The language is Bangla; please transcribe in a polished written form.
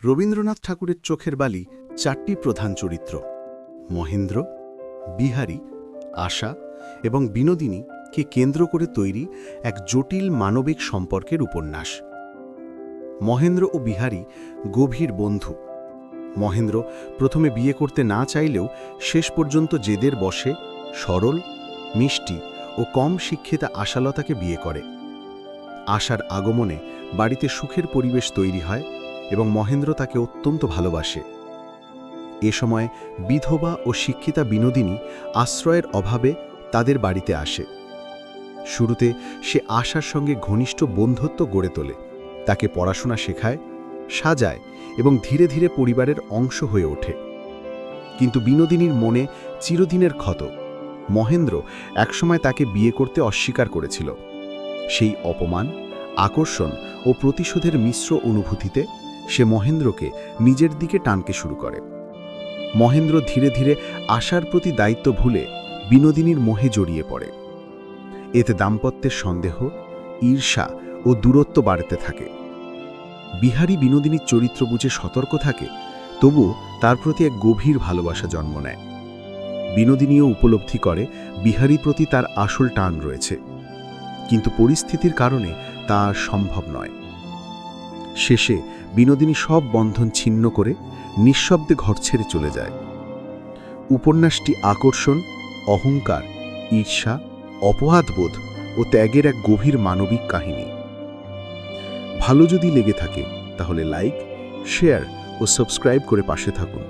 রবীন্দ্রনাথ ঠাকুরের চোখের বালি চারটি প্রধান চরিত্র: মহেন্দ্র, বিহারী, আশা এবং বিনোদিনীকে কেন্দ্র করে তৈরি এক জটিল মানবিক সম্পর্কের উপন্যাস। মহেন্দ্র ও বিহারী গভীর বন্ধু। মহেন্দ্র প্রথমে বিয়ে করতে না চাইলেও শেষ পর্যন্ত জেদের বশে সরল, মিষ্টি ও কম শিক্ষিতা আশালতাকে বিয়ে করে। আশার আগমনে বাড়িতে সুখের পরিবেশ তৈরি হয় এবং মহেন্দ্র তাকে অত্যন্ত ভালোবাসে। এ সময় বিধবা ও শিক্ষিতা বিনোদিনী আশ্রয়ের অভাবে তাদের বাড়িতে আসে। শুরুতে সে আশার সঙ্গে ঘনিষ্ঠ বন্ধুত্ব গড়ে তোলে, তাকে পড়াশোনা শেখায়, সাজায় এবং ধীরে ধীরে পরিবারের অংশ হয়ে ওঠে। কিন্তু বিনোদিনীর মনে চিরদিনের ক্ষত। মহেন্দ্র একসময় তাকে বিয়ে করতে অস্বীকার করেছিল। সেই অপমান, আকর্ষণ ও প্রতিশোধের মিশ্র অনুভূতিতে সে মহেন্দ্রকে নিজের দিকে টানতে শুরু করে। মহেন্দ্র ধীরে ধীরে আশার প্রতি দায়িত্ব ভুলে বিনোদিনীর মোহে জড়িয়ে পড়ে। এতে দাম্পত্যের সন্দেহ, ঈর্ষা ও দূরত্ব বাড়তে থাকে। বিহারী বিনোদিনীর চরিত্র বুঝে সতর্ক থাকে, তবুও তার প্রতি এক গভীর ভালোবাসা জন্ম নেয়। বিনোদিনীও উপলব্ধি করে বিহারীর প্রতি তার আসল টান রয়েছে, কিন্তু পরিস্থিতির কারণে তা আর সম্ভব নয়। শেষে বিনোদিনী সব বন্ধন ছিন্ন করে নিঃশব্দে ঘর ছেড়ে চলে যায়। উপন্যাসটি আকর্ষণ, অহংকার, ঈর্ষা, অপরাধবোধ ও ত্যাগের এক গভীর মানবিক কাহিনী। ভালো যদি লেগে থাকে তাহলে লাইক, শেয়ার ও সাবস্ক্রাইব করে পাশে থাকুন।